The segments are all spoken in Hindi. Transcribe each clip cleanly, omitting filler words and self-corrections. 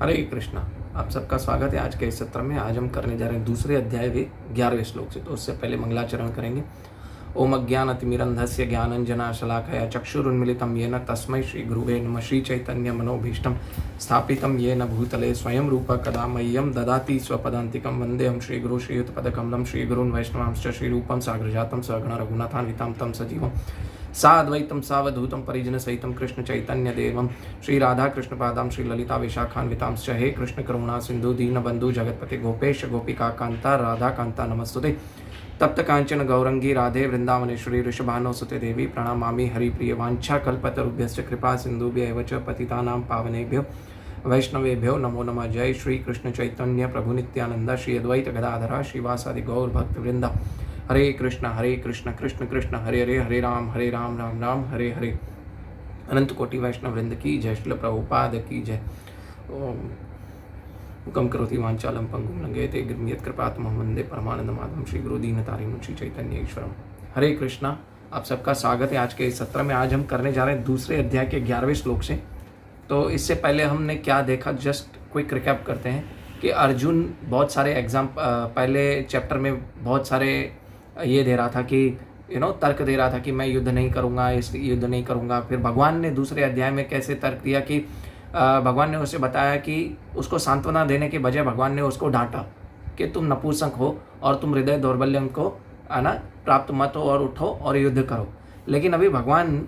हरे कृष्णा। आप सबका स्वागत है आज के इस सत्र में। आज हम करने जा रहे हैं दूसरे अध्याय के 11वें श्लोक से। तो उससे पहले मंगलाचरण करेंगे। ओम अज्ञानतिमिरन्धस्य ज्ञानञ्जनशलाकया चक्षुरुन्मीलितं येन तस्मै श्रीगुरुवे नमः। श्रीचैतन्य मनोभीष्टं स्थापितं येन भूतले स्वयं रूप कदा मह्यं ददाति स्वपदान्तिकं। वन्देऽहं श्रीगुरु श्रीयुतपदकमलं श्रीगुरून् वैष्णवांश्च श्रीरूपं साग्रजातं सहगण रघुनाथान्वितां तं सजीवं साद्वैतं सावधूतं परिजनसहितं कृष्ण चैतन्य देवं श्री राधा कृष्ण पादां श्री ललिता विशाखान्वितांश्च। हे कृष्ण करुणा सिंधु दीनबंधु जगतपते गोपेश गोपिका कांता राधा कांता नमस्तुते। तप्त कांचन गौरंगी राधे वृंदावनेश्वरी ऋषभानुसुते देवी प्रणमामि हरिप्रिय। वाञ्छा कल्पतरुभ्यश्च कृपा सिंधुभ्यैव च पतितानां पावनेभ्यो वैष्णवेभ्यो नमो नमः। जय श्री कृष्ण चैतन्य प्रभु नित्यानंद श्री अद्वैत गदाधर श्रीवासादि गौर भक्त वृंदा। हरे कृष्ण कृष्ण कृष्ण हरे हरे, हरे राम राम राम हरे हरे। अनंत कोटि वैष्णव वृंद की जय। श्रील प्रभुपाद की जय। ओम हुकम करोति वांचालं पंगुं लंघयते गिरिं यत्कृपातमहं वन्दे परमानंद माधवं श्री गुरु दीनतारिणं श्री चैतन्य ईश्वरम। हरे कृष्णा। आप सबका स्वागत है आज के इस सत्र में। आज हम करने जा रहे हैं दूसरे अध्याय के 11वें श्लोक से। तो इससे पहले हमने क्या देखा, जस्ट क्विक रिकैप करते हैं कि अर्जुन बहुत सारे पहले चैप्टर में बहुत सारे ये दे रहा था कि तर्क दे रहा था कि मैं युद्ध नहीं करूंगा, इस युद्ध नहीं करूंगा। फिर भगवान ने दूसरे अध्याय में कैसे तर्क दिया कि भगवान ने उसे बताया कि उसको सांत्वना देने के बजाय भगवान ने उसको डांटा कि तुम नपुंसक हो और तुम हृदय दौर्बल्य को प्राप्त मत हो और उठो और युद्ध करो। लेकिन अभी भगवान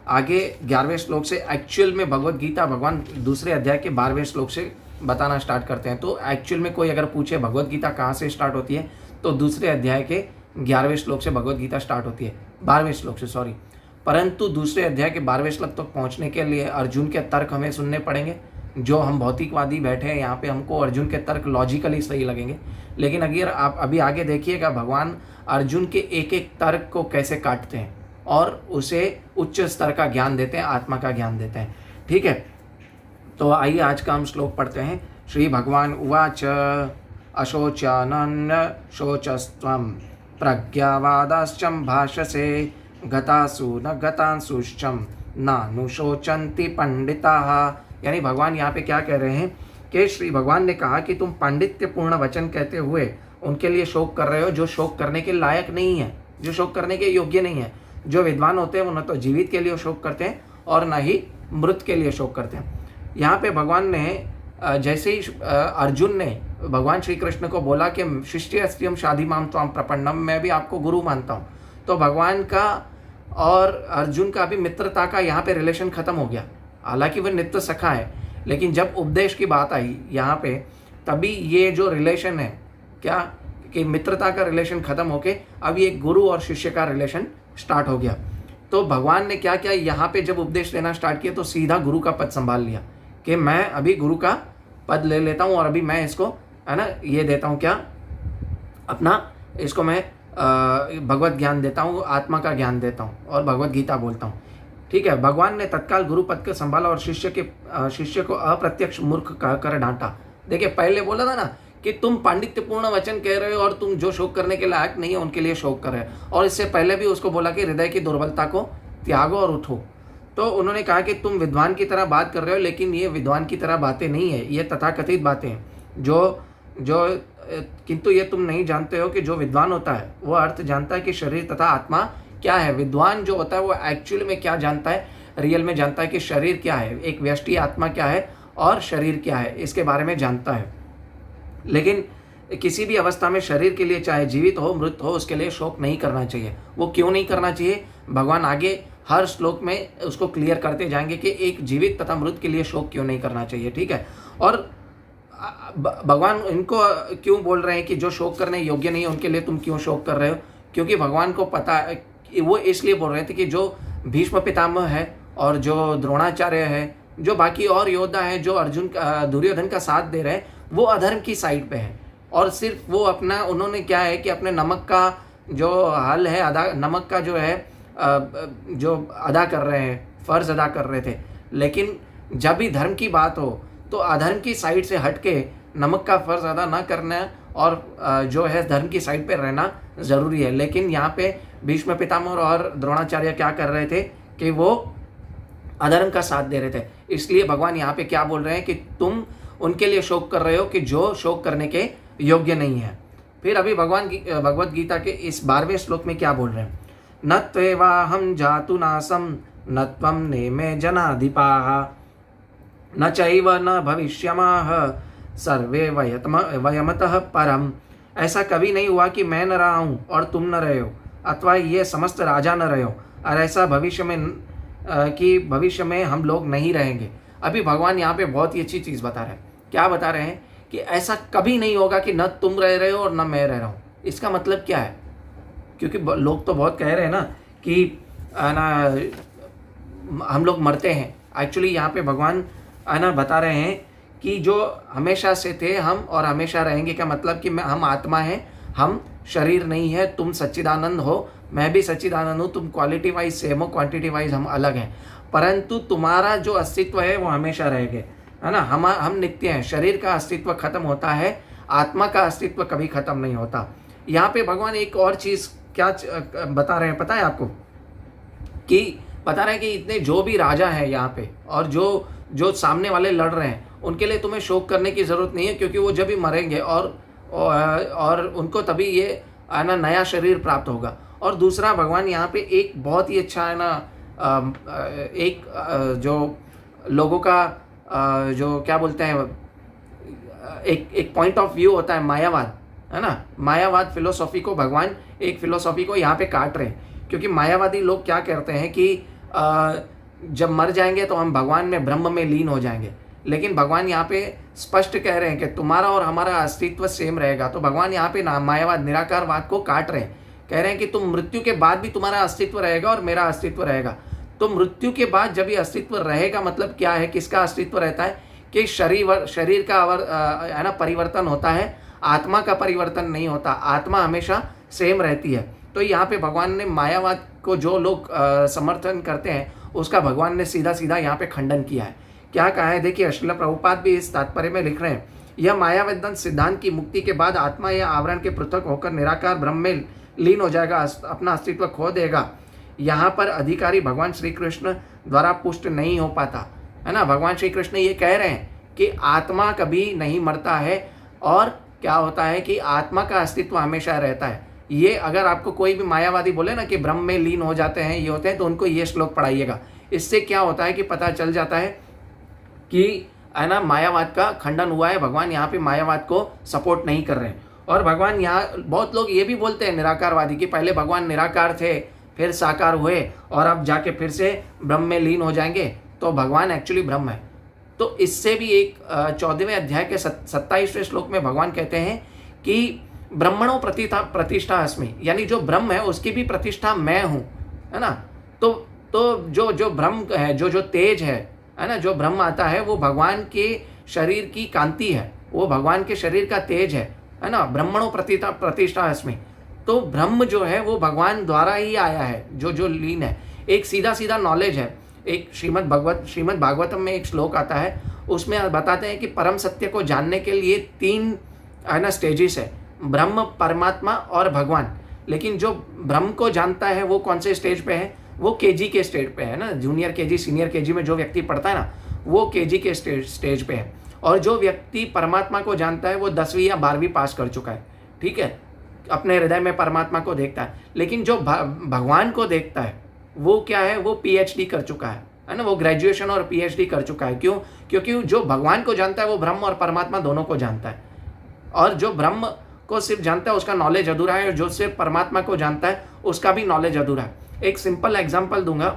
आगे 11वें श्लोक से एक्चुअल में भगवत गीता भगवान दूसरे अध्याय के 12वें श्लोक से बताना स्टार्ट करते हैं। तो एक्चुअल में कोई अगर पूछे भगवत गीता कहाँ से स्टार्ट होती है, तो दूसरे अध्याय के 11वें श्लोक से भगवत गीता स्टार्ट होती है, 12वें श्लोक से सॉरी। परंतु दूसरे अध्याय के 12वें श्लोक तक पहुंचने के लिए अर्जुन के तर्क हमें सुनने पड़ेंगे। जो हम भौतिकवादी बैठे हैं यहाँ पे, हमको अर्जुन के तर्क लॉजिकली सही लगेंगे, लेकिन अगर आप अभी आगे देखिएगा भगवान अर्जुन के एक एक तर्क को कैसे काटते हैं और उसे उच्च स्तर का ज्ञान देते हैं, आत्मा का ज्ञान देते हैं। ठीक है, तो आइए आज का हम श्लोक पढ़ते हैं। श्री भगवान उवाच अशोचानन्य शोचस्त्वं प्रज्ञावादाश्चम भाषसे गतासु न गतांसुश्चम नानुशोचन्ति पंडिताः। यानी भगवान यहाँ पे क्या कह रहे हैं कि श्री भगवान ने कहा कि तुम पांडित्यपूर्ण वचन कहते हुए उनके लिए शोक कर रहे हो जो शोक करने के लायक नहीं है, जो शोक करने के योग्य नहीं है। जो विद्वान होते हैं वो न तो जीवित के लिए शोक करते हैं और न ही मृत के लिए शोक करते हैं। यहाँ पे भगवान ने जैसे ही अर्जुन ने भगवान श्री कृष्ण को बोला कि शिष्य अस्त्यम शादी माम त्वाम प्रपन्नम, मैं भी आपको गुरु मानता हूँ, तो भगवान का और अर्जुन का भी मित्रता का यहाँ पे रिलेशन खत्म हो गया। हालांकि वह नित्य सखा है, लेकिन जब उपदेश की बात आई यहाँ पे, तभी ये जो रिलेशन है क्या कि मित्रता का रिलेशन खत्म होके अब ये गुरु और शिष्य का रिलेशन स्टार्ट हो गया। तो भगवान ने क्या किया, यहाँ पे जब उपदेश देना स्टार्ट किया तो सीधा गुरु का पद संभाल लिया कि मैं अभी गुरु का पद ले लेता हूँ और अभी मैं इसको ये देता हूँ, क्या अपना इसको मैं भगवत ज्ञान देता हूँ, आत्मा का ज्ञान देता हूँ और भगवत गीता बोलता हूँ। ठीक है, भगवान ने तत्काल गुरु पद को संभाला और शिष्य को अप्रत्यक्ष मूर्ख कहकर डांटा। देखिए, पहले बोला था ना कि तुम पांडित्यपूर्ण वचन कह रहे हो और तुम जो शोक करने के लायक नहीं है उनके लिए शोक कर रहे हो। और इससे पहले भी उसको बोला कि हृदय की दुर्बलता को त्यागो और उठो। तो उन्होंने कहा कि तुम विद्वान की तरह बात कर रहे हो, लेकिन ये विद्वान की तरह बातें नहीं है, ये तथाकथित बातें हैं किंतु ये तुम नहीं जानते हो कि जो विद्वान होता है वो अर्थ जानता है कि शरीर तथा आत्मा क्या है। विद्वान जो होता है वो एक्चुअल में क्या जानता है, रियल में जानता है कि शरीर क्या है, एक व्यष्टि आत्मा क्या है और शरीर क्या है, इसके बारे में जानता है। लेकिन किसी भी अवस्था में शरीर के लिए, चाहे जीवित हो मृत हो, उसके लिए शोक नहीं करना चाहिए। वो क्यों नहीं करना चाहिए, भगवान आगे हर श्लोक में उसको क्लियर करते जाएंगे कि एक जीवित तथा मृत के लिए शोक क्यों नहीं करना चाहिए। ठीक है, और भगवान इनको क्यों बोल रहे हैं कि जो शोक करने योग्य नहीं है उनके लिए तुम क्यों शोक कर रहे हो, क्योंकि भगवान को पता है। वो इसलिए बोल रहे थे कि जो भीष्म पितामह है और जो द्रोणाचार्य है, जो बाकी और योद्धा हैं जो दुर्योधन का साथ दे रहे हैं, वो अधर्म की साइड पे है। और सिर्फ वो अपना, उन्होंने क्या है कि अपने नमक का जो हल है, नमक का जो है जो अदा कर रहे हैं, फर्ज अदा कर रहे थे। लेकिन जब भी धर्म की बात हो तो अधर्म की साइड से हटके नमक का फर्ज अदा ना करना और जो है धर्म की साइड पे रहना ज़रूरी है। लेकिन यहाँ पे भीष्म पितामह और द्रोणाचार्य क्या कर रहे थे कि वो अधर्म का साथ दे रहे थे। इसलिए भगवान यहाँ पे क्या बोल रहे हैं कि तुम उनके लिए शोक कर रहे हो कि जो शोक करने के योग्य नहीं है। फिर अभी भगवत गीता के इस 12वें श्लोक में क्या बोल रहे हैं, न त्वेवाहं जातु नासं न त्वं नेमे जनाधिपाः न चैव न भविष्यमाः सर्वे वयमतः परम। ऐसा कभी नहीं हुआ कि मैं न रहा हूँ और तुम न रहे हो, अथवा ये समस्त राजा न रहे हो, और ऐसा भविष्य में कि भविष्य में हम लोग नहीं रहेंगे। अभी भगवान यहाँ पे बहुत ही अच्छी चीज़ बता रहे हैं। क्या बता रहे हैं कि ऐसा कभी नहीं होगा कि न तुम रह रहे हो और न मैं रह रहा हूँ। इसका मतलब क्या है, क्योंकि लोग तो बहुत कह रहे हैं ना कि हम लोग मरते हैं। एक्चुअली यहाँ पे भगवान बता रहे हैं कि जो हमेशा से थे हम और हमेशा रहेंगे का मतलब कि हम आत्मा हैं, हम शरीर नहीं है। तुम सच्चिदानंद हो, मैं भी सच्चिदानंद हूँ। तुम क्वालिटी वाइज सेम हो, क्वांटिटी वाइज हम अलग हैं, परंतु तुम्हारा जो अस्तित्व है वो हमेशा रहेगा, है ना। हम नित्य हैं। शरीर का अस्तित्व खत्म होता है, आत्मा का अस्तित्व कभी खत्म नहीं होता। यहाँ पे भगवान एक और चीज़ क्या बता रहे हैं पता है आपको, कि बता रहे हैं कि इतने जो भी राजा हैं यहाँ पे और जो सामने वाले लड़ रहे हैं, उनके लिए तुम्हें शोक करने की ज़रूरत नहीं है, क्योंकि वो जब भी मरेंगे और उनको तभी ये नया शरीर प्राप्त होगा। और दूसरा भगवान यहाँ पे एक बहुत ही अच्छा जो लोगों का जो क्या बोलते हैं, एक पॉइंट ऑफ व्यू होता है मायावाद, है ना। मायावाद फिलोसॉफी को भगवान एक फिलोसॉफी को यहाँ पे काट रहे हैं, क्योंकि मायावादी लोग क्या कहते हैं कि जब मर जाएंगे तो हम भगवान में ब्रह्म में लीन हो जाएंगे, लेकिन भगवान यहाँ पे स्पष्ट कह रहे हैं कि तुम्हारा और हमारा अस्तित्व सेम रहेगा। तो भगवान यहाँ पे मायावाद निराकारवाद को काट रहे हैं, कह रहे हैं कि तुम मृत्यु के बाद भी तुम्हारा अस्तित्व रहेगा और मेरा अस्तित्व रहेगा। तो मृत्यु के बाद जब ये अस्तित्व रहेगा मतलब क्या है, किसका अस्तित्व रहता है कि शरीर का परिवर्तन होता है, आत्मा का परिवर्तन नहीं होता। आत्मा हमेशा सेम रहती है। तो यहाँ पे भगवान ने मायावाद को जो लोग समर्थन करते हैं उसका भगवान ने सीधा सीधा यहाँ पे खंडन किया है। क्या कहा है देखिए, श्रील प्रभुपाद भी इस तात्पर्य में लिख रहे हैं, यह मायावेदांत सिद्धांत की मुक्ति के बाद आत्मा या आवरण के पृथक होकर निराकार ब्रह्म में लीन हो जाएगा, अपना अस्तित्व खो देगा। यहाँ पर अधिकारी भगवान श्री कृष्ण द्वारा पुष्ट नहीं हो पाता, है ना। भगवान श्री कृष्ण ये कह रहे हैं कि आत्मा कभी नहीं मरता है, और क्या होता है कि आत्मा का अस्तित्व हमेशा रहता है। ये अगर आपको कोई भी मायावादी बोले ना कि ब्रह्म में लीन हो जाते हैं, ये होते हैं, तो उनको ये श्लोक पढ़ाइएगा। इससे क्या होता है कि पता चल जाता है कि मायावाद का खंडन हुआ है। भगवान यहाँ पे मायावाद को सपोर्ट नहीं कर रहे हैं। और भगवान यहाँ बहुत लोग ये भी बोलते हैं निराकारवादी कि पहले भगवान निराकार थे, फिर साकार हुए और अब जाके फिर से ब्रह्म में लीन हो जाएंगे, तो भगवान एक्चुअली ब्रह्म है। तो इससे भी एक 14वें अध्याय के 27वें श्लोक में भगवान कहते हैं कि ब्रह्मणों प्रतिष्ठा अस्मि, यानी जो ब्रह्म है उसकी भी प्रतिष्ठा मैं हूँ, है ना। तो जो ब्रह्म है, जो तेज है ना, जो ब्रह्म आता है वो भगवान के शरीर की कांति है, वो भगवान के शरीर का तेज है ना। ब्रह्मणों प्रतिष्ठा अस्मि, तो ब्रह्म जो है वो भगवान द्वारा ही आया है, जो लीन है। एक सीधा नॉलेज है। एक श्रीमद् भागवतम में एक श्लोक आता है, उसमें बताते हैं कि परम सत्य को जानने के लिए 3 स्टेजेस है, ब्रह्म, परमात्मा और भगवान। लेकिन जो ब्रह्म को जानता है वो कौन से स्टेज पे है, वो केजी के स्टेज पे है ना। जूनियर केजी, सीनियर केजी में जो व्यक्ति पढ़ता है ना, वो केजी के स्टेज पे है। और जो व्यक्ति परमात्मा को जानता है वो 10वीं या 12वीं पास कर चुका है, ठीक है, अपने हृदय में परमात्मा को देखता है। लेकिन जो भगवान को देखता है वो क्या है, वो PhD कर चुका है ना, वो ग्रेजुएशन और PhD कर चुका है। क्यों? क्योंकि जो भगवान को जानता है वो ब्रह्म और परमात्मा दोनों को जानता है, और जो ब्रह्म को सिर्फ जानता है उसका नॉलेज अधूरा है, और जो सिर्फ परमात्मा को जानता है उसका भी नॉलेज अधूरा है। एक सिंपल एग्जांपल दूंगा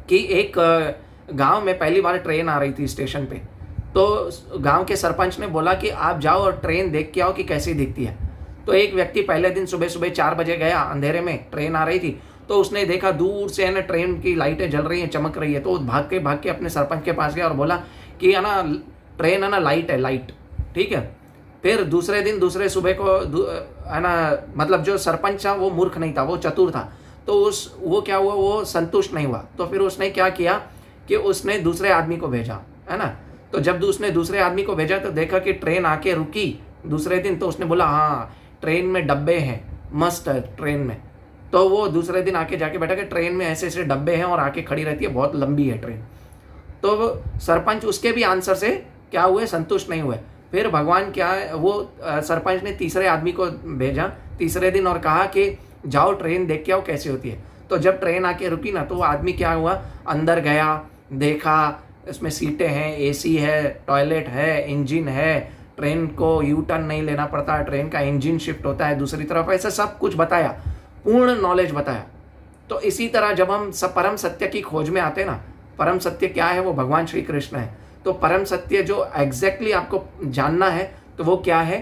कि एक गांव में पहली बार ट्रेन आ रही थी स्टेशन पे, तो गांव के सरपंच ने बोला कि आप जाओ और ट्रेन देख के आओ कि कैसी दिखती है। तो एक व्यक्ति पहले दिन सुबह 4 बजे गया, अंधेरे में ट्रेन आ रही थी, तो उसने देखा दूर से ना ट्रेन की लाइटें जल रही हैं, चमक रही है। तो भाग के अपने सरपंच के पास गया और बोला कि है ना ट्रेन है ना लाइट है, लाइट, ठीक है। फिर दूसरे सुबह को है ना, मतलब जो सरपंच था वो मूर्ख नहीं था, वो चतुर था। तो वो क्या हुआ, वो संतुष्ट नहीं हुआ। तो फिर उसने क्या किया कि उसने दूसरे आदमी को भेजा, है ना। तो जब उसने दूसरे आदमी को भेजा तो देखा कि ट्रेन आके रुकी दूसरे दिन, तो उसने बोला हाँ ट्रेन में डब्बे हैं, मस्त है ट्रेन में। तो वो दूसरे दिन आके जाके बैठा कि ट्रेन में ऐसे डब्बे हैं और आके खड़ी रहती है, बहुत लंबी है ट्रेन। तो सरपंच उसके भी आंसर से क्या हुए, संतुष्ट नहीं हुए। फिर भगवान क्या है, वो सरपंच ने तीसरे आदमी को भेजा तीसरे दिन और कहा कि जाओ ट्रेन देख के आओ कैसे होती है। तो जब ट्रेन आके रुकी ना, तो वो आदमी क्या हुआ, अंदर गया, देखा इसमें सीटें हैं, एसी है, टॉयलेट है, इंजन है, ट्रेन को यू टर्न नहीं लेना पड़ता, ट्रेन का इंजन शिफ्ट होता है दूसरी तरफ, ऐसा सब कुछ बताया, पूर्ण नॉलेज बताया। तो इसी तरह जब हम परम सत्य की खोज में आते हैं ना, परम सत्य क्या है, वो भगवान श्री कृष्ण है। तो परम सत्य जो एग्जैक्टली आपको जानना है तो वो क्या है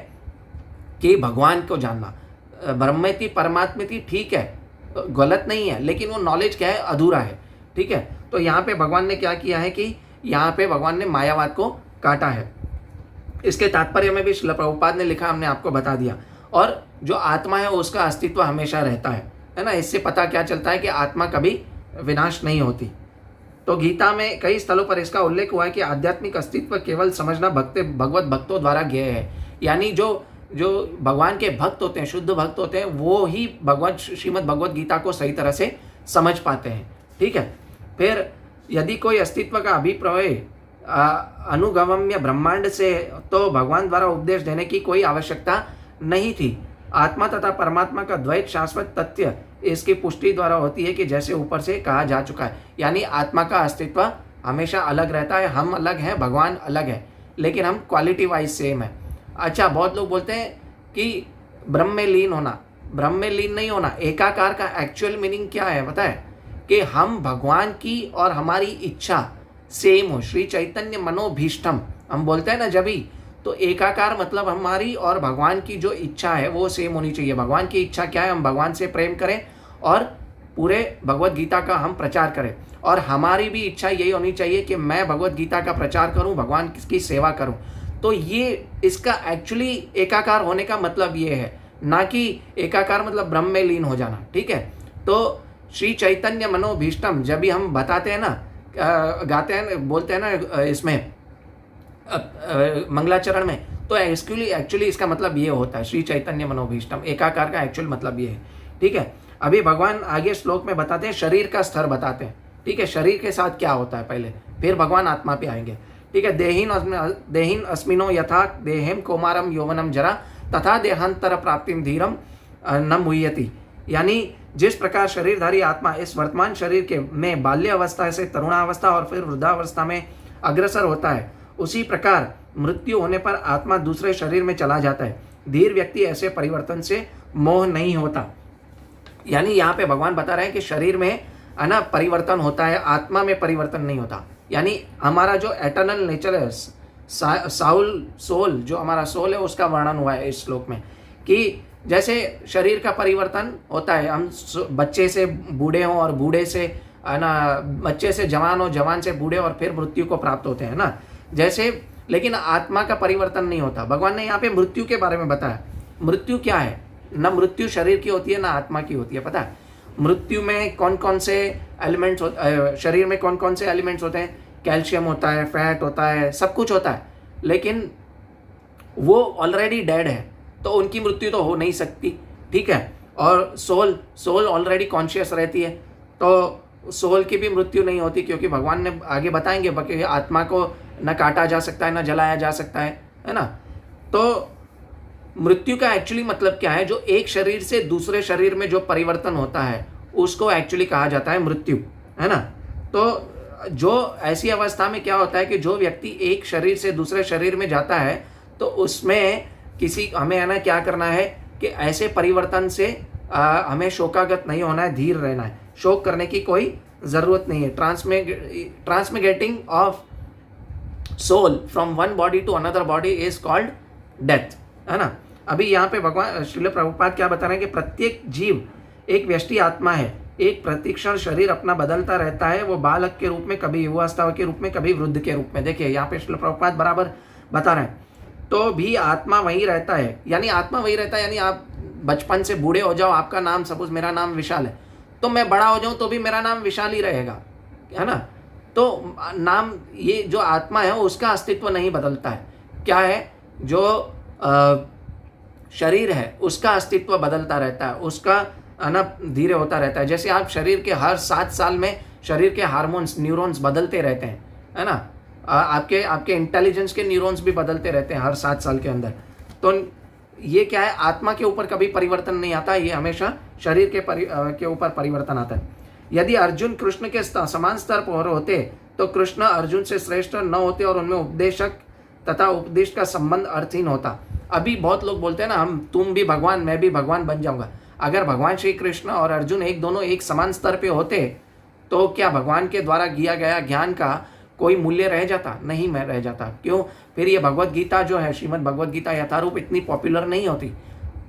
कि भगवान को जानना। ब्रह्मेति परमात्मेति ठीक है, गलत नहीं है, लेकिन वो नॉलेज क्या है, अधूरा है। ठीक है, तो यहाँ पे भगवान ने क्या किया है कि यहाँ पे भगवान ने मायावाद को काटा है। इसके तात्पर्य में भी श्रील प्रभुपाद ने लिखा, हमने आपको बता दिया। और जो आत्मा है उसका अस्तित्व हमेशा रहता है ना। इससे पता क्या चलता है कि आत्मा कभी विनाश नहीं होती। तो गीता में कई स्थलों पर इसका उल्लेख हुआ है कि आध्यात्मिक अस्तित्व केवल समझना भगवत भक्तों द्वारा ज्ञेय है। यानी जो भगवान के भक्त होते हैं, शुद्ध भक्त होते हैं, वो ही श्रीमद् भगवत गीता को सही तरह से समझ पाते हैं। ठीक है, फिर यदि कोई अस्तित्व का अभिप्राय अनुगम्य ब्रह्मांड से, तो भगवान द्वारा उपदेश देने की कोई आवश्यकता नहीं थी। आत्मा तथा परमात्मा का द्वैत शाश्वत तथ्य इसकी पुष्टि द्वारा होती है कि जैसे ऊपर से कहा जा चुका है। यानी आत्मा का अस्तित्व हमेशा अलग रहता है, हम अलग हैं, भगवान अलग है, लेकिन हम क्वालिटी वाइज सेम है। अच्छा, बहुत लोग बोलते हैं कि ब्रह्म में लीन होना, ब्रह्म में लीन नहीं होना। एकाकार का एक्चुअल मीनिंग क्या है पता है, कि हम भगवान की और हमारी इच्छा सेम हो। श्री चैतन्य मनोभीष्टम हम बोलते हैं ना जब ही, तो एकाकार मतलब हमारी और भगवान की जो इच्छा है वो सेम होनी चाहिए। भगवान की इच्छा क्या है, हम भगवान से प्रेम करें और पूरे भगवत गीता का हम प्रचार करें। और हमारी भी इच्छा यही होनी चाहिए कि मैं भगवत गीता का प्रचार करूं, भगवान की सेवा करूं। तो ये इसका एक्चुअली एकाकार होने का मतलब ये है, ना कि एकाकार मतलब ब्रह्म में लीन हो जाना। ठीक है, तो श्री चैतन्य मनोभीष्टम जब भी हम बताते हैं ना, गाते हैं, बोलते हैं ना इसमें मंगलाचरण में, तो एक्चुअली इसका मतलब ये होता है, श्री चैतन्य मनोभीष्टम एकाकार का एक्चुअल मतलब ये है। ठीक है, अभी भगवान आगे श्लोक में बताते हैं, शरीर का स्तर बताते हैं। ठीक है, शरीर के साथ क्या होता है पहले, फिर भगवान आत्मा पे आएंगे। ठीक है, देहीन अस्मिनो यथा देहेम कौमारम यौवनम जरा तथा देहांतर प्राप्तिम धीरम न मुह्यति। यानी जिस प्रकार शरीरधारी आत्मा इस वर्तमान शरीर के में बाल्य अवस्था से तरुणावस्था और फिर वृद्धावस्था में अग्रसर होता है, उसी प्रकार मृत्यु होने पर आत्मा दूसरे शरीर में चला जाता है। धीर व्यक्ति ऐसे परिवर्तन से मोह नहीं होता। यानी यहाँ पे भगवान बता रहे हैं कि शरीर में है ना परिवर्तन होता है, आत्मा में परिवर्तन नहीं होता। यानी हमारा जो एटर्नल नेचर है, सोल जो हमारा सोल है, उसका वर्णन हुआ है इस श्लोक में कि जैसे शरीर का परिवर्तन होता है, हम बच्चे से बूढ़े हों और बूढ़े से है ना बच्चे से जवान हो, जवान से बूढ़े और फिर मृत्यु को प्राप्त होते हैं ना, जैसे। लेकिन आत्मा का परिवर्तन नहीं होता। भगवान ने यहाँ पे मृत्यु के बारे में बताया। मृत्यु क्या है, ना मृत्यु शरीर की होती है ना आत्मा की होती है। पता है मृत्यु में कौन कौन से एलिमेंट्स शरीर में कौन कौन से एलिमेंट्स होते हैं, कैल्शियम होता है, फैट होता है, सब कुछ होता है, लेकिन वो ऑलरेडी डेड है तो उनकी मृत्यु तो हो नहीं सकती। ठीक है, और सोल ऑलरेडी कॉन्शियस रहती है, तो सोल की भी मृत्यु नहीं होती, क्योंकि भगवान ने आगे बताएंगे कि आत्मा को न काटा जा सकता है, न जलाया जा सकता है ना। तो मृत्यु का एक्चुअली मतलब क्या है, जो एक शरीर से दूसरे शरीर में जो परिवर्तन होता है उसको एक्चुअली कहा जाता है मृत्यु, है ना। तो जो ऐसी अवस्था में क्या होता है कि जो व्यक्ति एक शरीर से दूसरे शरीर में जाता है, तो उसमें हमें है ना क्या करना है कि ऐसे परिवर्तन से हमें शोकागत नहीं होना है, धीर रहना है, शोक करने की कोई ज़रूरत नहीं है। Transmigrating of soul from one body to another body is called death, है ना। अभी यहाँ पे भगवान श्रील प्रभुपाद क्या बता रहे हैं कि प्रत्येक जीव एक व्यष्टि आत्मा है, एक प्रतिक्षण शरीर अपना बदलता रहता है, वो बालक के रूप में, कभी युवावस्था के रूप में, कभी वृद्ध के रूप में। देखिए यहाँ पे श्रील प्रभुपाद बराबर बता रहे हैं, तो भी आत्मा वही रहता है। यानी आत्मा वही रहता है, यानी आप बचपन से बूढ़े हो जाओ, आपका नाम, सपोज मेरा नाम विशाल है, तो मैं बड़ा हो जाऊं तो भी मेरा नाम विशाल ही रहेगा, है ना। तो नाम, ये जो आत्मा है उसका अस्तित्व नहीं बदलता है। क्या है, जो शरीर है उसका अस्तित्व बदलता रहता है, उसका है ना धीरे होता रहता है। जैसे आप शरीर के हर 7 साल में शरीर के हार्मोन्स, न्यूरॉन्स बदलते रहते हैं, है ना। आपके आपके इंटेलिजेंस के न्यूरॉन्स भी बदलते रहते हैं हर 7 साल के अंदर। तो ये क्या है, आत्मा के ऊपर कभी परिवर्तन नहीं आता, ये हमेशा शरीर के ऊपर परिवर्तन आता है। यदि अर्जुन कृष्ण के समान स्तर पर होते तो कृष्ण अर्जुन से श्रेष्ठ न होते और उनमें उपदेशक तथा उपदेश का संबंध अर्थहीन होता। अभी बहुत लोग बोलते हैं ना, हम तुम भी भगवान मैं भी भगवान बन जाऊंगा। अगर भगवान श्री कृष्ण और अर्जुन दोनों एक समान स्तर पे होते तो क्या भगवान के द्वारा दिया गया ज्ञान का कोई मूल्य रह जाता? नहीं मैं रह जाता। क्यों? फिर ये भगवत गीता जो है, श्रीमद् भगवत गीता यथारूप इतनी पॉपुलर नहीं होती,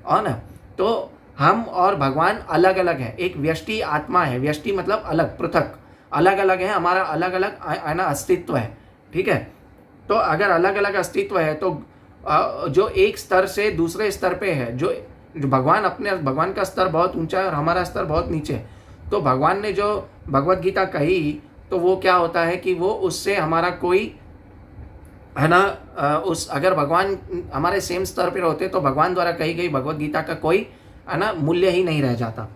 और ना। तो हम और भगवान अलग अलग है, एक व्यष्टि आत्मा है, व्यष्टि मतलब अलग, पृथक, अलग अलग है, हमारा अलग अलग ना अस्तित्व है, ठीक है। तो अगर अलग अलग अस्तित्व है तो जो एक स्तर से दूसरे स्तर पे है, जो भगवान का स्तर बहुत ऊंचा है और हमारा स्तर बहुत नीचे है, तो भगवान ने जो भगवत गीता कही तो वो क्या होता है कि वो उससे हमारा कोई है ना, अगर भगवान हमारे सेम स्तर पर होते तो भगवान द्वारा कही गई भगवत गीता का कोई है ना मूल्य ही नहीं रह जाता।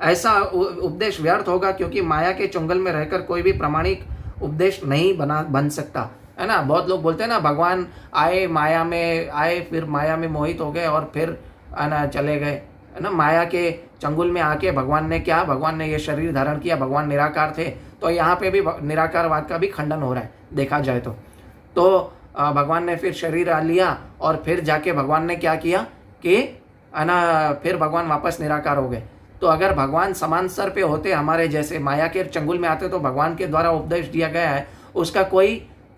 ऐसा उपदेश व्यर्थ होगा, क्योंकि माया के चुंगल में रहकर कोई भी प्रामाणिक उपदेश नहीं बन सकता, है ना। बहुत लोग बोलते हैं ना, भगवान माया में आए, फिर माया में मोहित हो गए और फिर है ना चले गए, है ना। माया के चंगुल में आके भगवान ने ये शरीर धारण किया, भगवान निराकार थे। तो यहाँ पे भी निराकारवाद का भी खंडन हो रहा है देखा जाए तो भगवान ने फिर शरीर लिया और फिर जाके भगवान ने क्या किया कि है ना, फिर भगवान वापस निराकार हो गए। तो अगर भगवान समान स्तर पे होते, हमारे जैसे माया के चंगुल में आते, तो भगवान के द्वारा उपदेश दिया गया है उसका कोई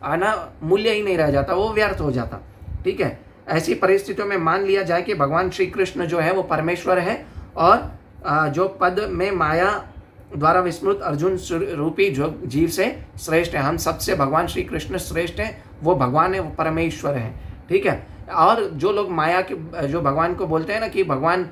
है ना मूल्य ही नहीं रह जाता, वो व्यर्थ हो जाता, ठीक है। ऐसी परिस्थितियों में मान लिया जाए कि भगवान श्री कृष्ण जो है वो परमेश्वर है और जो पद में माया द्वारा विस्मृत अर्जुन रूपी जो जीव से श्रेष्ठ है। हम सबसे भगवान श्री कृष्ण श्रेष्ठ हैं, वो भगवान है, वो परमेश्वर है, ठीक है। और जो लोग माया के जो भगवान को बोलते हैं ना कि भगवान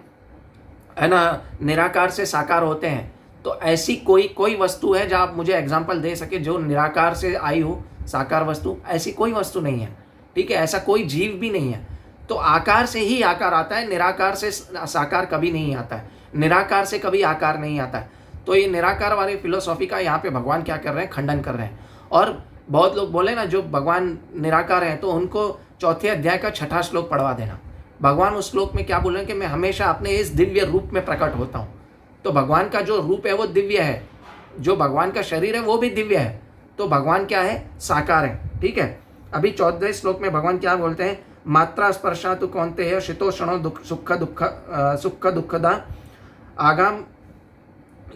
है ना निराकार से साकार होते हैं, तो ऐसी कोई वस्तु है जो आप मुझे एग्जांपल दे सके जो निराकार से आई हो, साकार वस्तु? ऐसी कोई वस्तु नहीं है, ठीक है। ऐसा कोई जीव भी नहीं है। तो आकार से ही आकार आता है, निराकार से साकार कभी नहीं आता है, निराकार से कभी आकार नहीं आता है। तो ये निराकार वाली फिलोसॉफी का यहाँ पे भगवान क्या कर रहे हैं, खंडन कर रहे हैं। और बहुत लोग बोले ना जो भगवान निराकार हैं, तो उनको 4 अध्याय का 6वां श्लोक पढ़वा देना। भगवान उस श्लोक में क्या बोल रहे हैं कि मैं हमेशा अपने इस दिव्य रूप में प्रकट होता हूँ। तो भगवान का जो रूप है वो दिव्य है, जो भगवान का शरीर है वो भी दिव्य है। तो भगवान क्या है, साकार है, ठीक है। अभी 14वें श्लोक में भगवान क्या बोलते हैं, मात्रा स्पर्शा तु कौन्तेय शीतोष्णो सुख दुःखदा आगम,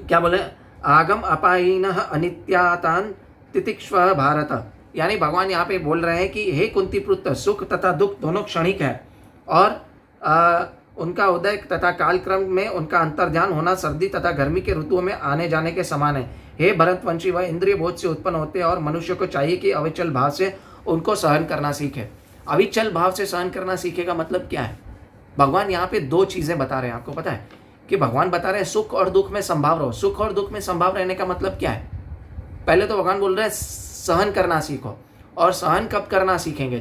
क्या बोले, आगम अपायिनः अनित्यातान तितिक्ष्व भारत। यानी भगवान यहाँ पे बोल रहे हैं कि हे कुंती पुत्र, सुख तथा दुख दोनों क्षणिक है और उनका उदय तथा कालक्रम में उनका अंतर्ध्यान होना सर्दी तथा गर्मी के ऋतुओं में आने जाने के समान है। हे भरतवंशी, वह इंद्रिय बोध से उत्पन्न होते हैं और मनुष्य को चाहिए कि अविचल भाव से उनको सहन करना सीखे। अविचल भाव से सहन करना सीखेगा मतलब क्या है? भगवान यहाँ पे 2 चीजें बता रहे हैं। आपको पता है कि भगवान बता रहे हैं सुख और दुख में संभाव रहो। सुख और दुख में संभाव रहने का मतलब क्या है? पहले तो भगवान बोल रहे हैं सहन करना सीखो। और सहन कब करना सीखेंगे?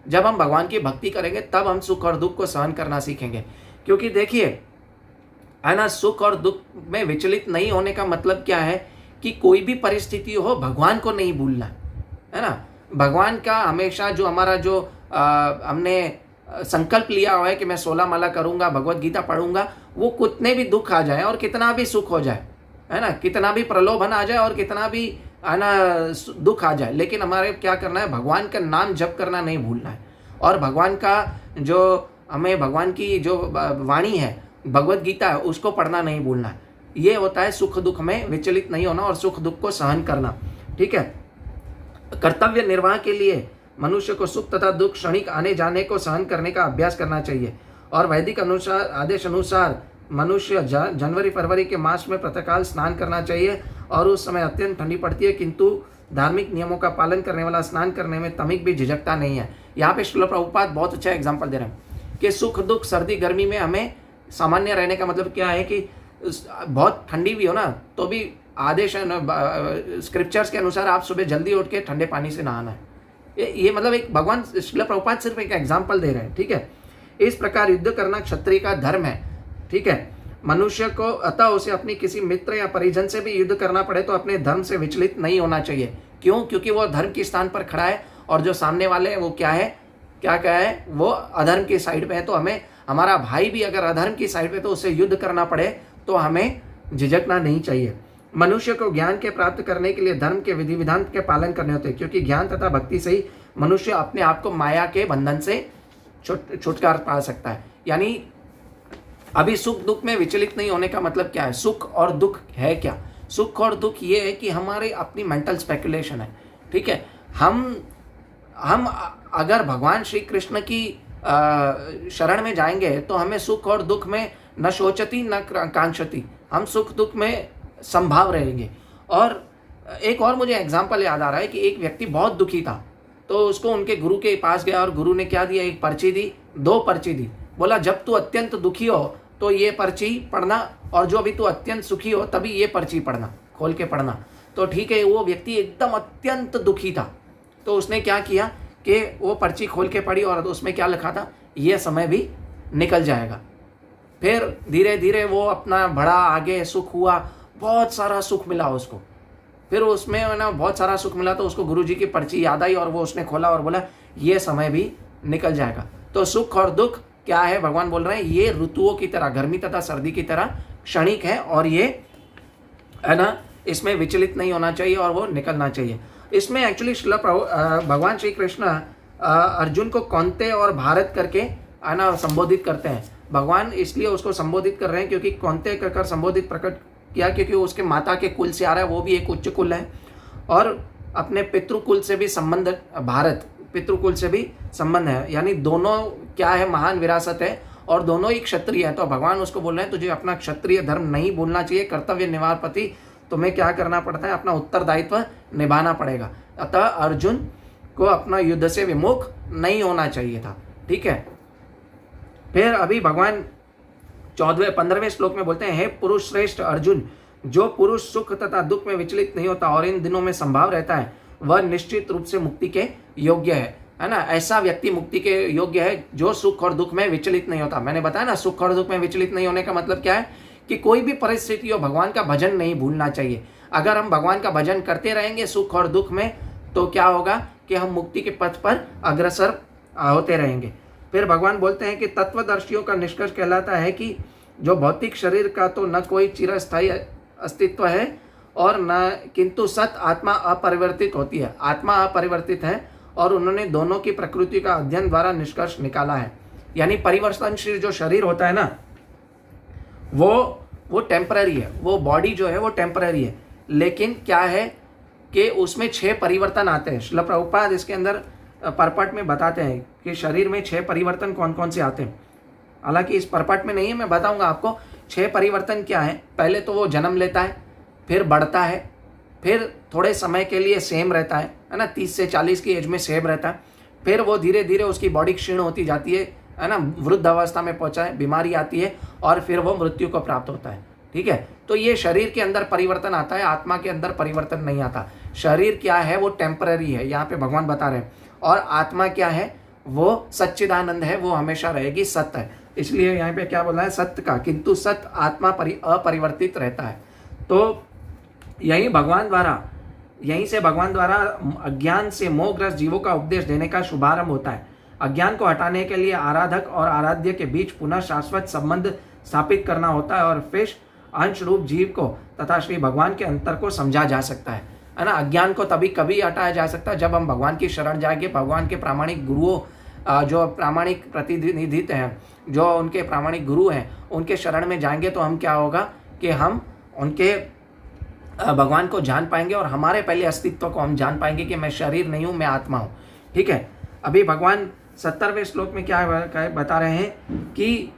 जब हम भगवान की भक्ति करेंगे तब हम सुख और दुख को सहन करना सीखेंगे। क्योंकि देखिए है ना, सुख और दुख में विचलित नहीं होने का मतलब क्या है कि कोई भी परिस्थिति हो भगवान को नहीं भूलना, है ना। भगवान का हमेशा जो हमारा जो हमने संकल्प लिया हुआ है कि मैं 16 माला करूंगा, भगवत गीता पढ़ूंगा, वो कितने भी दुख आ जाए और कितना भी सुख हो जाए, है ना, कितना भी प्रलोभन आ जाए और कितना भी है ना दुख आ जाए, लेकिन हमारे क्या करना है, भगवान का नाम जप करना नहीं भूलना है। और भगवान का जो हमें भगवान की जो वाणी है, भगवत गीता है, उसको पढ़ना नहीं भूलना है। ये होता है सुख दुख में विचलित नहीं होना और सुख दुख को सहन करना, ठीक है। कर्तव्य निर्वाह के लिए मनुष्य को सुख तथा दुख क्षणिक आने जाने को सहन करने का अभ्यास करना चाहिए। और वैदिक आदेश अनुसार मनुष्य जनवरी फरवरी के मास में प्रातःकाल स्नान करना चाहिए और उस समय अत्यंत ठंडी पड़ती है, किंतु धार्मिक नियमों का पालन करने वाला स्नान करने में तमिक भी झिझकता नहीं है। यहाँ पे श्रील प्रभुपाद बहुत अच्छा एग्जाम्पल दे रहे हैं कि सुख दुख सर्दी गर्मी में हमें सामान्य रहने का मतलब क्या है कि बहुत ठंडी भी हो ना तो भी आदेश स्क्रिप्चर्स के अनुसार आप सुबह जल्दी उठ के ठंडे पानी से नहाना है। ये मतलब एक भगवान श्रील प्रभुपाद सिर्फ एक एग्जाम्पल दे रहे हैं, ठीक है। इस प्रकार युद्ध करना क्षत्रिय का धर्म है, ठीक है। मनुष्य को अतः उसे अपनी किसी मित्र या परिजन से भी युद्ध करना पड़े तो अपने धर्म से विचलित नहीं होना चाहिए। क्यों? क्योंकि वो धर्म के स्थान पर खड़ा है और जो सामने वाले हैं वो क्या है, वो अधर्म की साइड पे है। तो हमें, हमारा भाई भी अगर अधर्म की साइड पे तो उससे युद्ध करना पड़े तो हमें झिझकना नहीं चाहिए। मनुष्य को ज्ञान के प्राप्त करने के लिए धर्म के विधि विधान के पालन करने होते हैं, क्योंकि ज्ञान तथा भक्ति से ही मनुष्य अपने आप को माया के बंधन से छुटकारा पा सकता है। यानी अभी सुख दुख में विचलित नहीं होने का मतलब क्या है? सुख और दुख है क्या? सुख और दुख ये है कि हमारे अपनी मेंटल स्पेकुलेशन है, ठीक है। हम अगर भगवान श्री कृष्ण की शरण में जाएंगे तो हमें सुख और दुख में न शोचती न कांक्षती, हम सुख दुख में संभाव रहेंगे। और एक और मुझे एग्जाम्पल याद आ रहा है कि एक व्यक्ति बहुत दुखी था, तो उसको उनके गुरु के पास गया और गुरु ने क्या दिया, एक पर्ची दी, 2 पर्ची दी। बोला जब तू अत्यंत दुखी हो तो ये पर्ची पढ़ना, और जो अभी तू अत्यंत सुखी हो तभी ये पर्ची पढ़ना, खोल के पढ़ना। तो ठीक है, वो व्यक्ति एकदम अत्यंत दुखी था, तो उसने क्या किया कि वो पर्ची खोल के पढ़ी और उसमें क्या लिखा था, ये समय भी निकल जाएगा। फिर धीरे धीरे वो अपना बढ़ा आगे, सुख हुआ, बहुत सारा सुख मिला उसको। फिर उसमें ना बहुत सारा सुख मिला तो उसको गुरुजी की पर्ची याद आई और वो उसने खोला और बोला ये समय भी निकल जाएगा। तो सुख और दुख क्या है, भगवान बोल रहे हैं ये ऋतुओं की तरह, गर्मी तथा सर्दी की तरह क्षणिक है, और ये है ना, इसमें विचलित नहीं होना चाहिए और वो निकलना चाहिए। इसमें एक्चुअली भगवान श्री कृष्ण अर्जुन को कौंते और भारत करके है ना संबोधित करते हैं। भगवान इसलिए उसको संबोधित कर रहे हैं क्योंकि कौंते कर संबोधित प्रकट किया, क्योंकि उसके माता के कुल से आ रहा है, वो भी एक उच्च कुल है, और अपने पितृकुल से भी संबंध, भारत पितृकुल से भी संबंध है। यानी दोनों क्या है, महान विरासत है और दोनों ही क्षत्रिय है। तो भगवान उसको बोल रहे हैं तुझे अपना क्षत्रिय धर्म नहीं भूलना चाहिए, कर्तव्य निवारपति, तुम्हें क्या करना पड़ता है, अपना उत्तरदायित्व निभाना पड़ेगा। अतः अर्जुन को अपना युद्ध से विमुख नहीं होना चाहिए था, ठीक है। फिर अभी भगवान 15वें श्लोक में बोलते हैं, हे पुरुष श्रेष्ठ अर्जुन, जो पुरुष सुख तथा दुख में विचलित नहीं होता और इन दिनों में संभाव रहता है वह निश्चित रूप से मुक्ति के योग्य है ना। ऐसा व्यक्ति मुक्ति के योग्य है जो सुख और दुख में विचलित नहीं होता। मैंने बताया ना, सुख और दुख में विचलित नहीं होने का मतलब क्या है कि कोई भी परिस्थिति हो भगवान का भजन नहीं भूलना चाहिए। अगर हम भगवान का भजन करते रहेंगे सुख और दुख में, तो क्या होगा कि हम मुक्ति के पथ पर अग्रसर होते रहेंगे। फिर भगवान बोलते हैं कि तत्वदर्शियों का निष्कर्ष कहलाता है कि जो भौतिक शरीर का तो न कोई चिरस्थायी अस्तित्व है और न, किंतु सत आत्मा अपरिवर्तित होती है। आत्मा अपरिवर्तित है और उन्होंने दोनों की प्रकृति का अध्ययन द्वारा निष्कर्ष निकाला है। यानी परिवर्तनशील जो शरीर होता है ना, वो टेम्पररी है, वो बॉडी जो है वो टेम्पररी है, लेकिन क्या है कि उसमें 6 परिवर्तन आते हैं। श्रील प्रभुपाद इसके अंदर परपट में बताते हैं कि शरीर में 6 परिवर्तन कौन कौन से आते हैं। हालांकि इस परपट में नहीं है, मैं बताऊंगा आपको 6 परिवर्तन क्या है। पहले तो वो जन्म लेता है, फिर बढ़ता है, फिर थोड़े समय के लिए सेम रहता है ना, 30 से 40 की एज में सेम रहता है, फिर वो धीरे धीरे उसकी बॉडी क्षीण होती जाती है ना, वृद्ध अवस्था में पहुंचा है, बीमारी आती है और फिर वो मृत्यु को प्राप्त होता है, ठीक है। तो ये शरीर के अंदर परिवर्तन आता है, आत्मा के अंदर परिवर्तन नहीं आता। शरीर क्या है, वो टेम्पररी है, यहाँ पे भगवान बता रहे हैं, और आत्मा क्या है, वो सच्चिदानंद है, वो हमेशा रहेगी, सत्य है। इसलिए यहाँ पे क्या बोला है, सत्य का, किंतु सत्य आत्मा अपरिवर्तित रहता है। तो यहीं से भगवान द्वारा अज्ञान से मोहग्रस्त जीवों का उपदेश देने का शुभारंभ होता है। अज्ञान को हटाने के लिए आराधक और आराध्य के बीच पुनः शाश्वत संबंध स्थापित करना होता है और फिर अंश रूप जीव को तथा श्री भगवान के अंतर को समझा जा सकता है ना। अज्ञान को तभी कभी हटाया जा सकता है जब हम भगवान की शरण जाएंगे, भगवान के प्रामाणिक गुरुओं, जो प्रामाणिक प्रतिनिधित्व हैं, जो उनके प्रामाणिक गुरु हैं, उनके शरण में जाएंगे तो हम क्या होगा कि हम उनके भगवान को जान पाएंगे और हमारे पहले अस्तित्व को हम जान पाएंगे कि मैं शरीर नहीं हूँ, मैं आत्मा हूँ, ठीक है। अभी भगवान 70वें श्लोक में क्या बता रहे हैं कि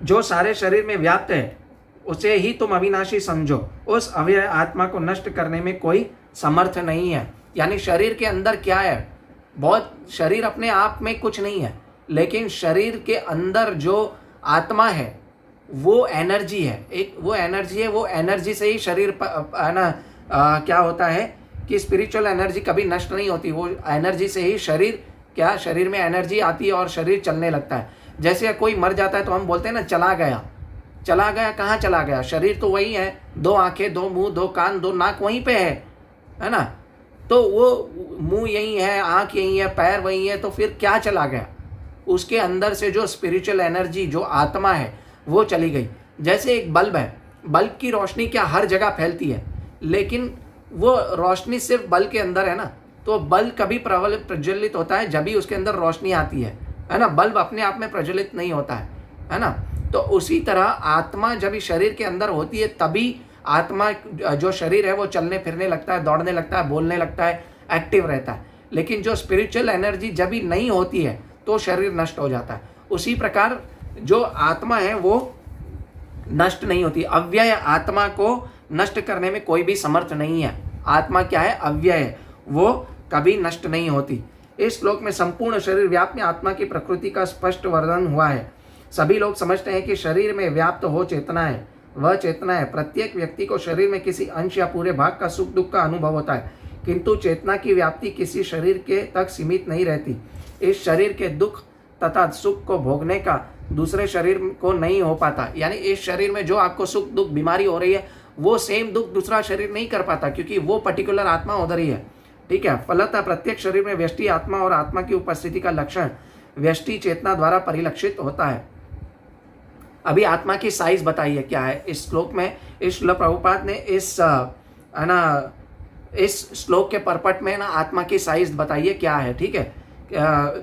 जो सारे शरीर में व्याप्त है उसे ही तुम अविनाशी समझो, उस अव्यय आत्मा को नष्ट करने में कोई समर्थ नहीं है। यानी शरीर के अंदर क्या है, बहुत, शरीर अपने आप में कुछ नहीं है, लेकिन शरीर के अंदर जो आत्मा है वो एनर्जी है, एक वो एनर्जी है, वो एनर्जी से ही शरीर है ना, क्या होता है कि स्पिरिचुअल एनर्जी कभी नष्ट नहीं होती, वो एनर्जी से ही शरीर, क्या शरीर में एनर्जी आती है और शरीर चलने लगता है। जैसे कोई मर जाता है तो हम बोलते हैं ना चला गया, चला गया, कहाँ चला गया, शरीर तो वही है, 2 आंखें, 2 मुंह, 2 कान, 2 नाक वहीं पे है ना। तो वो मुंह यही है, आँख यही है, पैर वही है, तो फिर क्या चला गया? उसके अंदर से जो स्पिरिचुअल एनर्जी, जो आत्मा है, वो चली गई। जैसे एक बल्ब है, बल्ब की रोशनी क्या हर जगह फैलती है, लेकिन वो रोशनी सिर्फ बल्ब के अंदर है ना। तो बल्ब कभी प्रज्वलित होता है जब भी उसके अंदर रोशनी आती है ना। बल्ब अपने आप में प्रज्वलित नहीं होता है ना। तो उसी तरह आत्मा जब भी शरीर के अंदर होती है तभी आत्मा, जो शरीर है वो चलने फिरने लगता है, दौड़ने लगता है, बोलने लगता है, एक्टिव रहता है। लेकिन जो स्पिरिचुअल एनर्जी जब भी नहीं होती है तो शरीर नष्ट हो जाता है। उसी प्रकार जो आत्मा है वो नष्ट नहीं होती। अव्यय आत्मा को नष्ट करने में कोई भी समर्थ नहीं है। आत्मा क्या है? अव्यय, वो कभी नष्ट नहीं होती। इस श्लोक में संपूर्ण शरीर व्याप्त में आत्मा की प्रकृति का स्पष्ट वर्णन हुआ है। सभी लोग समझते हैं कि शरीर में व्याप्त हो चेतना है, वह चेतना है। प्रत्येक व्यक्ति को शरीर में किसी अंश या पूरे भाग का सुख दुख का अनुभव होता है, किंतु चेतना की व्याप्ति किसी शरीर के तक सीमित नहीं रहती। इस शरीर के दुख तथा सुख को भोगने का दूसरे शरीर को नहीं हो पाता। यानी इस शरीर में जो आपको सुख दुख बीमारी हो रही है, वो सेम दुख दूसरा शरीर नहीं कर पाता, क्योंकि वो पर्टिकुलर आत्मा उधर ही है। ठीक है। फलतः प्रत्येक शरीर में व्यष्टि आत्मा और आत्मा की उपस्थिति का लक्षण व्यष्टि चेतना द्वारा परिलक्षित होता है। अभी आत्मा की साइज बताइए क्या है इस श्लोक में। इस श्लोक प्रभुपाद ने इस श्लोक के परपट में ना आत्मा की साइज बताइए क्या है। ठीक है।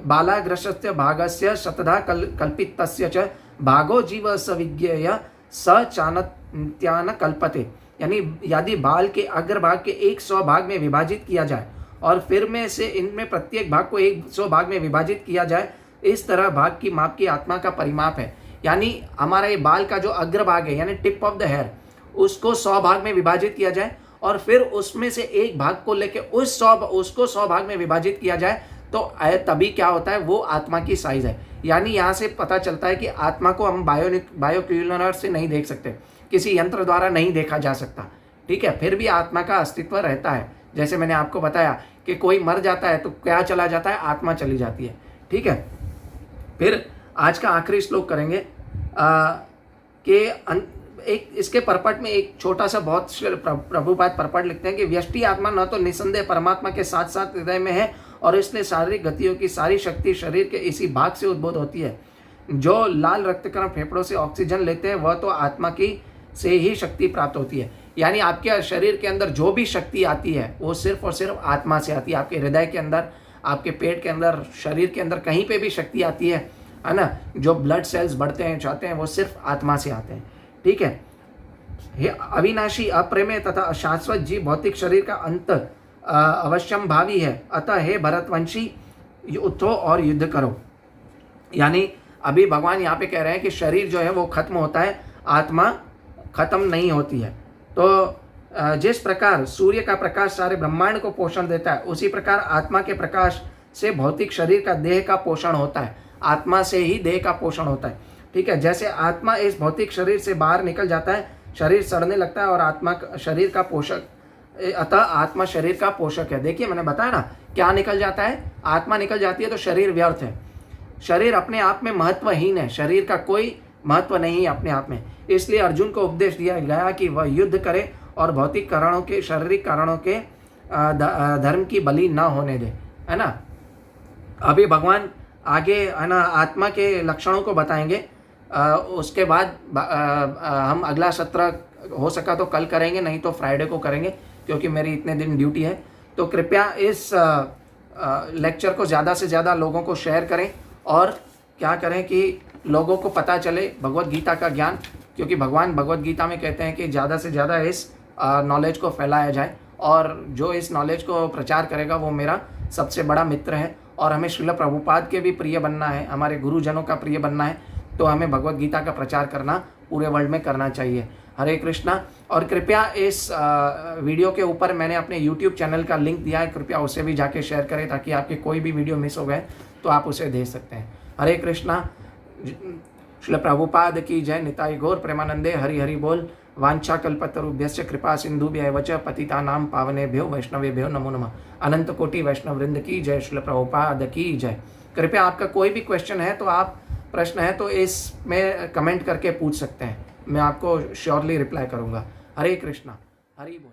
बालाग्रस्य भागस्य शतधा कल्पितस्य च भागो जीव सविज्ञेय स चान्त्यान कल्पते। यानी यदि बाल के अग्रभाग के 100 भाग में विभाजित किया जाए और फिर में से इनमें प्रत्येक भाग को 100 भाग में विभाजित किया जाए, इस तरह भाग की माप की आत्मा का परिमाप है। यानी हमारा ये बाल का जो अग्रभाग है, यानी टिप ऑफ द हेयर, उसको 100 भाग में विभाजित किया जाए और फिर उसमें से एक भाग को लेके उसको 100 भाग में विभाजित किया जाए, तो तभी क्या होता है? वो आत्मा की साइज है। यानी यहाँ से पता चलता है कि आत्मा को हम बायोक्यूलर से नहीं देख सकते, किसी यंत्र द्वारा नहीं देखा जा सकता। ठीक है। फिर भी आत्मा का अस्तित्व रहता है। जैसे मैंने आपको बताया कि कोई मर जाता है तो क्या चला जाता है? आत्मा चली जाती है। ठीक है। फिर आज का आखिरी श्लोक करेंगे कि एक इसके परपट में एक छोटा सा बहुत प्रभुपाद परपट लिखते हैं कि व्यष्टि आत्मा न तो निसंदेह परमात्मा के साथ साथ हृदय में है और इसलिए शारीरिक गतियों की सारी शक्ति शरीर के इसी भाग से उद्भूत होती है। जो लाल रक्तकण फेफड़ों से ऑक्सीजन लेते हैं वह तो आत्मा की से ही शक्ति प्राप्त होती है। यानी आपके शरीर के अंदर जो भी शक्ति आती है वो सिर्फ और सिर्फ आत्मा से आती है। आपके हृदय के अंदर, आपके पेट के अंदर, शरीर के अंदर कहीं पे भी शक्ति आती है ना, जो ब्लड सेल्स बढ़ते हैं, चाहते हैं, वो सिर्फ आत्मा से आते हैं। ठीक है। हे अविनाशी, अप्रेमेय तथा अशाश्वत जीव भौतिक शरीर का अंत अवश्यम भावी है। अतः हे भरतवंशी, उठो और युद्ध करो। यानी अभी भगवान यहाँ पे कह रहे हैं कि शरीर जो है वो खत्म होता है, आत्मा खत्म नहीं होती है। तो जिस प्रकार सूर्य का प्रकाश सारे ब्रह्मांड को पोषण देता है, उसी प्रकार आत्मा के प्रकाश से भौतिक शरीर का देह का पोषण होता है। आत्मा से ही देह का पोषण होता है। ठीक है। जैसे आत्मा इस भौतिक शरीर से बाहर निकल जाता है, शरीर सड़ने लगता है और आत्मा शरीर का पोषक, अतः आत्मा शरीर का पोषक है। देखिए मैंने बताया ना, क्या निकल जाता है? आत्मा निकल जाती है तो शरीर व्यर्थ है। शरीर अपने आप में महत्वहीन है, शरीर का कोई महत्व नहीं है अपने आप में। इसलिए अर्जुन को उपदेश दिया गया कि वह युद्ध करे और भौतिक कारणों के, शारीरिक कारणों के धर्म की बलि न होने दे, है ना। अभी भगवान आगे है ना आत्मा के लक्षणों को बताएंगे। उसके बाद हम अगला सत्र हो सका तो कल करेंगे, नहीं तो फ्राइडे को करेंगे, क्योंकि मेरी इतने दिन ड्यूटी है। तो कृपया इस लेक्चर को ज़्यादा से ज़्यादा लोगों को शेयर करें और क्या करें कि लोगों को पता चले भगवत गीता का ज्ञान, क्योंकि भगवान भगवत गीता में कहते हैं कि ज़्यादा से ज़्यादा इस नॉलेज को फैलाया जाए, और जो इस नॉलेज को प्रचार करेगा वो मेरा सबसे बड़ा मित्र है। और हमें श्रील प्रभुपाद के भी प्रिय बनना है, हमारे गुरुजनों का प्रिय बनना है, तो हमें भगवत गीता का प्रचार करना पूरे वर्ल्ड में करना चाहिए। हरे कृष्णा। और कृपया इस वीडियो के ऊपर मैंने अपने YouTube चैनल का लिंक दिया है, कृपया उसे भी जाके शेयर करें, ताकि आपके कोई भी वीडियो मिस हो गए तो आप उसे देख सकते हैं। हरे कृष्णा। श्रील प्रभुपाद की जय। निताई गौर प्रेमानंदे। हरि हरि बोल। वांछा कल्पतरुभ्यश्च कृपा सिंधुभ्यैव च पतितानां पावनेभ्यो वैष्णवेभ्यो नमो नमः। अनंत कोटि वैष्णव वृंद की जय। श्रील प्रभुपाद की जय। कृपया आपका कोई भी क्वेश्चन है तो आप प्रश्न है तो इसमें कमेंट करके पूछ सकते हैं, मैं आपको श्योरली रिप्लाई करूंगा। हरे कृष्णा। हरि बोल।